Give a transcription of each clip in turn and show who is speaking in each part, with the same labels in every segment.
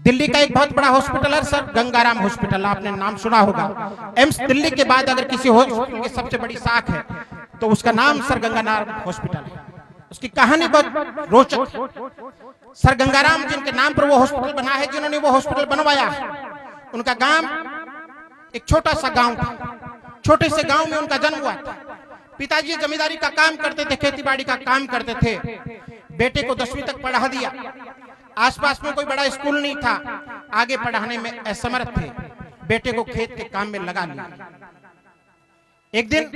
Speaker 1: दिल्ली का एक बहुत बड़ा हॉस्पिटल है सर गंगाराम हॉस्पिटल, आपने नाम सुना होगा। एम्स दिल्ली के बाद अगर किसी हॉस्पिटल की सबसे बड़ी शाख है तो उसका नाम सर गंगाराम हॉस्पिटल है। उसकी कहानी बहुत रोचक है। सर गंगाराम जिनके नाम पर वो हॉस्पिटल बना है, जिन्होंने वो हॉस्पिटल बनवाया है, उनका गांव एक छोटा सा गांव था। छोटे से गांव में उनका जन्म हुआ था। पिताजी जमींदारी का काम करते थे, खेतीबाड़ी का काम करते थे। बेटे को 10वीं तक पढ़ा दिया। आसपास में कोई बड़ा स्कूल नहीं था, आगे पढ़ाने में असमर्थ थे। बेटे को खेत के काम में लगा लिया। एक दिन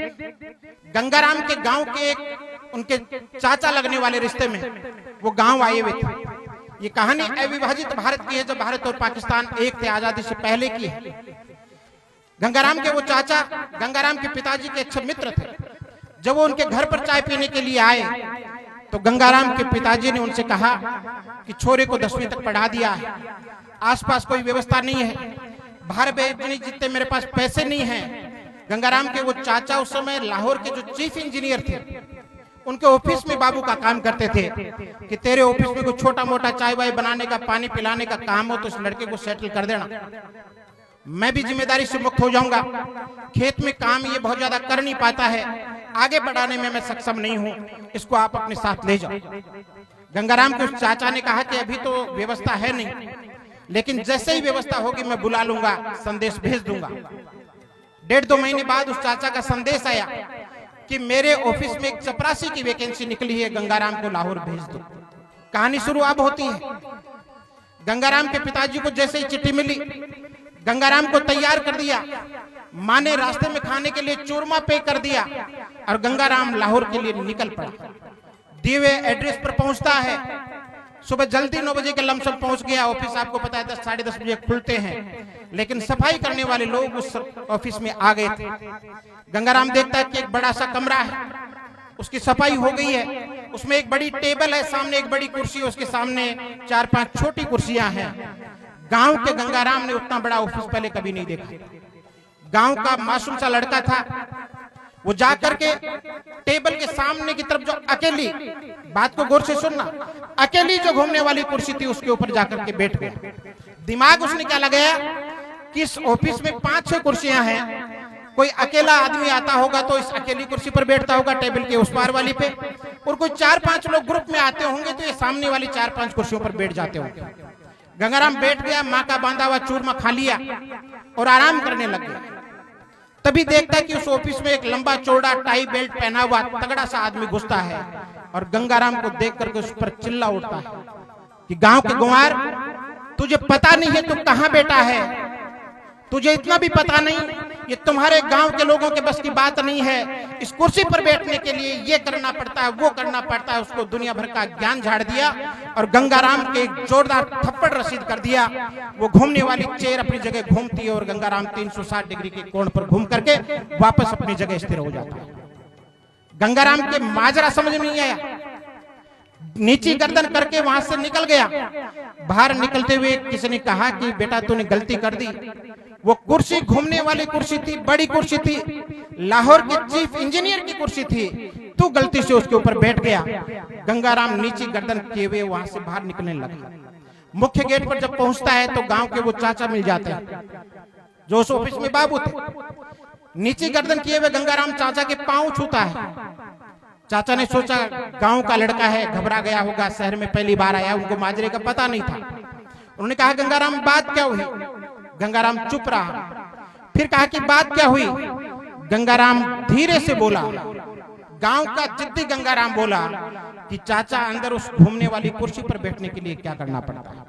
Speaker 1: गंगाराम के गांव के एक उनके चाचा लगने वाले रिश्ते में वो गांव आए हुए थे। ये कहानी अविभाजित भारत की है, जब भारत और पाकिस्तान एक थे, आजादी से पहले की है। गंगाराम के वो चाचा गंगाराम के पिताजी के अच्छे मित्र थे। जब वो उनके घर पर चाय पीने के लिए आए तो गंगाराम के पिताजी ने उनसे कहा कि छोरे को 10वीं तक पढ़ा दिया है, आसपास कोई व्यवस्था नहीं है, बाहर भेजने जितने मेरे पास पैसे नहीं हैं। गंगाराम के वो चाचा उस समय लाहौर के जो चीफ इंजीनियर थे, उनके ऑफिस में बाबू का काम करते थे कि तेरे ऑफिस में कोई छोटा मोटा चाय वाय बनाने का, पानी पिलाने का काम हो तो इस लड़के को सेटल कर देना, मैं भी जिम्मेदारी से मुक्त हो जाऊंगा। खेत में काम ये बहुत ज्यादा कर नहीं पाता है, आगे बढ़ाने में मैं सक्षम नहीं हूं, इसको आप अपने साथ ले जाओ। गंगाराम के उस चाचा ने कहा कि अभी तो व्यवस्था है नहीं, लेकिन जैसे ही व्यवस्था होगी मैं बुला लूंगा, संदेश भेज दूंगा। 1.5-2 महीने बाद उस चाचा का संदेश आया कि मेरे ऑफिस में एक चपरासी की वैकेंसी निकली है, गंगाराम को लाहौर भेज दो। कहानी शुरू अब होती है। गंगाराम के पिताजी को जैसे ही चिट्ठी मिली, गंगाराम को तैयार कर दिया। माँ ने रास्ते में खाने के लिए चूरमा पे कर दिया और गंगाराम लाहौर के लिए निकल पड़ा। दिए हुए एड्रेस पर पहुंचता है। सुबह जल्दी 9 बजे के लमसम पहुंच गया। ऑफिस आपको पता है 10 साढ़े 10 बजे खुलते हैं, लेकिन सफाई करने वाले लोग उस ऑफिस में आ गए थे। गंगाराम देखता है कि एक बड़ा सा कमरा है, उसकी सफाई हो गई है, उसमें एक बड़ी टेबल है, सामने एक बड़ी कुर्सी, उसके सामने 4-5 छोटी कुर्सियां हैं। गांव के गंगाराम ने उतना बड़ा ऑफिस पहले कभी नहीं देखा। गांव का मासूम सा लड़का था, वो जाकर के टेबल के सामने की तरफ जो अकेली, बात को गौर से सुनना, अकेली जो घूमने वाली कुर्सी थी उसके ऊपर जाकर के बैठ गया। दिमाग उसने क्या लगाया कि इस ऑफिस में 5-6 कुर्सियां हैं, कोई अकेला आदमी आता होगा तो इस अकेली कुर्सी पर बैठता होगा टेबल के उस पार वाली पे, और कोई 4-5 लोग ग्रुप में आते होंगे तो ये सामने वाली 4-5 कुर्सियों पर बैठ जाते होंगे। गंगाराम बैठ गया, माँ का बांधा हुआ चूरमा खा लिया और आराम करने लग गया। तभी देखता है कि उस ऑफिस में एक लंबा चौड़ा टाई बेल्ट पहना हुआ तगड़ा सा आदमी घुसता है और गंगाराम को देख करके उस पर चिल्ला उठता है कि गांव के गुमार, तुझे पता नहीं है तू कहां बैठा है, तुझे इतना भी पता नहीं, ये तुम्हारे गांव के लोगों के बस की बात नहीं है। इस कुर्सी पर बैठने के लिए ये करना पड़ता है, वो करना पड़ता है। उसको दुनिया भर का ज्ञान झाड़ दिया और गंगाराम के एक जोरदार थप्पड़ रसीद कर दिया। वो घूमने वाली चेयर अपनी जगह घूमती है और गंगाराम 360 डिग्री के कोण पर घूम करके वापस अपनी जगह स्थिर हो जाता है। गंगाराम के माजरा समझ में नहीं आया, नीची गर्दन करके वहां से निकल गया। बाहर निकलते हुए किसी ने कहा कि बेटा तूने गलती कर दी। वो कुर्सी घूमने वाली कुर्सी थी, बड़ी कुर्सी थी, लाहौर के चीफ इंजीनियर की कुर्सी थी, तू गलती से उसके ऊपर बैठ गया। गंगाराम नीची गर्दन किए हुए वहां से बाहर निकलने लगा। मुख्य गेट पर जब पहुंचता है तो गांव के वो चाचा मिल जाते हैं जो उस ऑफिस में बाबू थे। नीची गर्दन किए हुए गंगाराम चाचा के पांव छूता है। चाचा ने सोचा गांव का लड़का है, घबरा गया होगा, शहर में पहली बार आया, उनको माजरे का पता नहीं था। उन्होंने कहा गंगाराम बात क्या हुई? गंगाराम चुप रहा। फिर कहा कि बात क्या हुई? गंगाराम धीरे से बोला। गांव का जिद्दी गंगाराम बोला कि चाचा अंदर उस घूमने वाली कुर्सी पर बैठने के लिए क्या करना पड़ता है।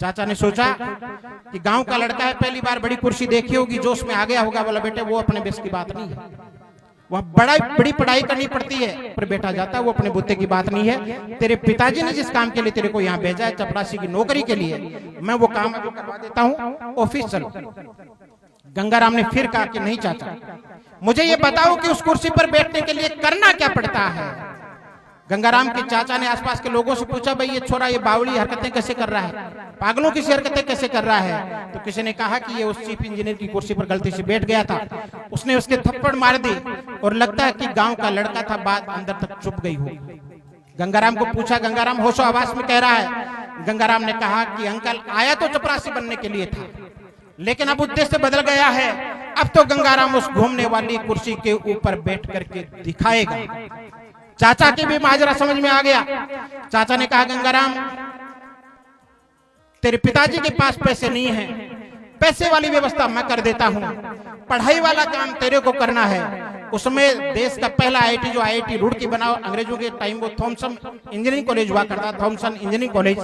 Speaker 1: चाचा ने सोचा कि गांव का लड़का है, पहली बार बड़ी कुर्सी देखी होगी, जोश में आ गया होगा। बोला बेटे वो अपने बस की बात नहीं है, वह बड़ी पढ़ाई करनी पड़ती है, पर बेटा जाता वो अपने बुत्ते की बात नहीं है। तेरे पिताजी ने जिस काम के लिए तेरे को यहाँ भेजा है, चपरासी की नौकरी के लिए, मैं वो काम अभी करवा देता हूँ, ऑफिस चलो। गंगाराम ने फिर कहा कि नहीं चाचा, मुझे ये बताओ कि उस कुर्सी पर बैठने के लिए करना क्या पड़ता है। गंगाराम के चाचा ने आसपास के लोगों से पूछा, भाई ये छोरा ये बावड़ी हरकतें कैसे कर रहा है, पागलों की हरकतें कैसे कर रहा है। तो किसी ने कहा कि ये उस चीफ इंजीनियर की कुर्सी पर गलती से बैठ गया था, उसने उसके थप्पड़ मार दी और लगता है कि गांव का लड़का था, बात अंदर तक चुप गई हो। गंगाराम को पूछा, गंगाराम होशो आवाज में कह रहा है गंगाराम ने कहा कि अंकल आया तो चपरासी बनने के लिए था, लेकिन अब उद्देश्य बदल गया है। अब तो गंगाराम उस घूमने वाली कुर्सी के ऊपर बैठ करके दिखाएगा। चाचा के भी माजरा समझ में आ गया। चाचा ने कहा गंगाराम तेरे पिताजी के पास पैसे नहीं है, पैसे वाली व्यवस्था मैं कर देता हूं, पढ़ाई वाला काम तेरे को करना है। उसमें देश का पहला आईआईटी जो आईआईटी रुड़की बना, अंग्रेजों के टाइम वो थॉमसन इंजीनियरिंग कॉलेज हुआ करता, थॉमसन इंजीनियरिंग कॉलेज,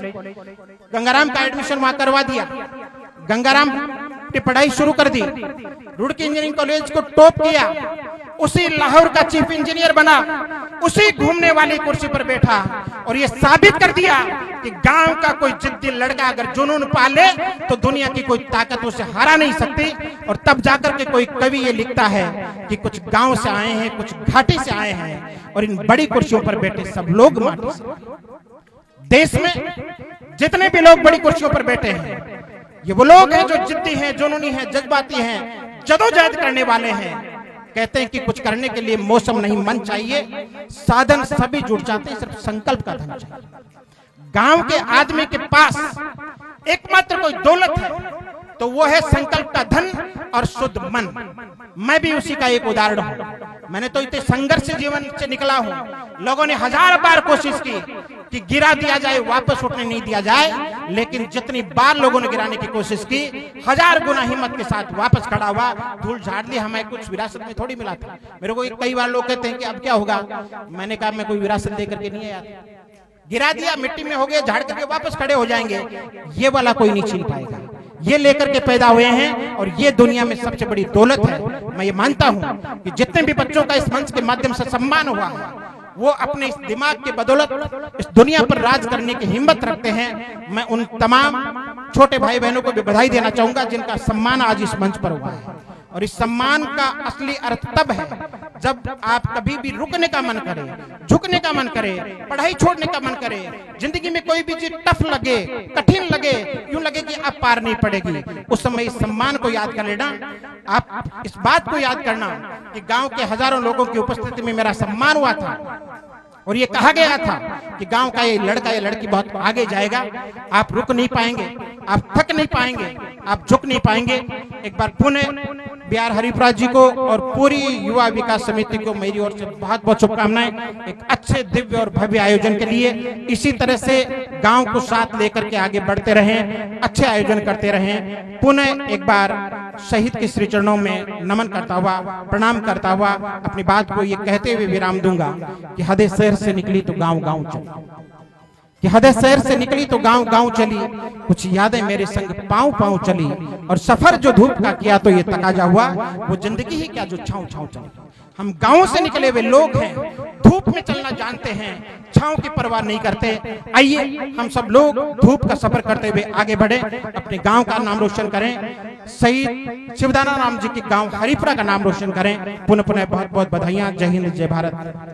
Speaker 1: गंगाराम का एडमिशन वहां करवा दिया। गंगाराम ने पढ़ाई शुरू कर दी, रुड़की इंजीनियरिंग कॉलेज को टॉप किया, उसी लाहौर का चीफ इंजीनियर बना, उसी घूमने वाली कुर्सी पर बैठा और ये साबित कर दिया कि गांव का कोई जिद्दी लड़का अगर जुनून पाले तो दुनिया की कोई ताकत उसे हरा नहीं सकती। और तब जाकर के कोई कवि ये लिखता है कि कुछ गांव से आए हैं, कुछ घाटी से आए हैं और इन बड़ी कुर्सियों पर बैठे सब लोग माटी से। देश में जितने भी लोग बड़ी कुर्सियों पर बैठे हैं ये वो लोग हैं जो जिद्दी हैं, जुनूनी हैं, जज्बाती हैं, जदोजहद करने वाले हैं। कहते हैं कि कुछ करने के लिए मौसम नहीं मन चाहिए, साधन सभी जुट जाते हैं, सिर्फ संकल्प का धन चाहिए। गांव के आदमी के पास एकमात्र कोई दौलत है तो वो है संकल्प का धन और शुद्ध मन। मैं भी उसी का एक उदाहरण हूं। मैंने तो इतने संघर्ष से जीवन से निकला हूं। लोगों ने 1000 बार कोशिश की कि गिरा दिया जाए, वापस उठने नहीं दिया जाए, लेकिन जितनी बार लोगों ने गिराने की कोशिश की 1000 गुना हिम्मत के साथ वापस खड़ा हुआ। धूल झाड़ ली, हमें कुछ विरासत में थोड़ी मिला था। मेरे को कई बार लोग कहते हैं कि अब क्या होगा, मैंने कहा मैं कोई विरासत दे करके नहीं आया, गिरा दिया, मिट्टी में हो गए, झाड़ करके वापस खड़े हो जाएंगे। ये वाला कोई नहीं छीन पाएगा। ये लेकर के पैदा हुए हैं और ये दुनिया में सबसे बड़ी दौलत है। मैं ये मानता हूं कि जितने भी बच्चों का इस मंच के माध्यम से सम्मान हुआ है वो अपने इस दिमाग के बदौलत इस दुनिया पर राज करने की हिम्मत रखते हैं। मैं उन तमाम छोटे भाई बहनों को भी बधाई देना चाहूंगा जिनका सम्मान आज इस मंच पर हुआ है। और इस सम्मान का असली अर्थ तब है जब आप कभी भी रुकने का मन करे, झुकने का मन करे, पढ़ाई छोड़ने का मन करे, जिंदगी में कोई भी चीज टफ लगे, कठिन लगे, यूं लगे कि आप पार नहीं पड़ेगी, उस समय इस सम्मान को याद कर लेना। आप इस बात को याद करना कि गांव के हजारों लोगों की उपस्थिति में मेरा सम्मान हुआ था और ये कहा गया था कि गांव का ये लड़का या लड़की बहुत आगे जाएगा। आप रुक नहीं पाएंगे, आप थक नहीं पाएंगे, आप झुक नहीं पाएंगे। एक बार पुनः बिहार हरिपुरा जी को और पूरी युवा विकास समिति को मेरी ओर से बहुत बहुत शुभकामनाएं एक अच्छे दिव्य और भव्य आयोजन के लिए। इसी तरह से गांव को साथ लेकर के आगे बढ़ते रहें, अच्छे आयोजन करते रहें। पुनः एक बार शहीद के श्री चरणों में नमन करता हुआ, प्रणाम करता हुआ अपनी बात को ये कहते हुए विराम दूंगा कि हदे शहर से निकली तो गांव गांव चली, कि हदे शहर से निकली तो गांव गांव चली, कुछ यादें मेरे संग पांव पांव चली, और सफर जो धूप का किया तो ये तकाजा हुआ, वो जिंदगी ही क्या जो छांव छांव चली। हम गांव से निकले हुए लोग हैं, धूप में चलना जानते हैं, छांव की परवाह नहीं करते। आइए हम सब लोग धूप का सफर करते हुए आगे बढ़े, अपने गांव का नाम रोशन करें, शहीद शिवदाना राम जी के गांव हरिपुरा का नाम रोशन करें। पुनः पुनः बहुत बहुत बधाइयां। जय हिंद, जय भारत।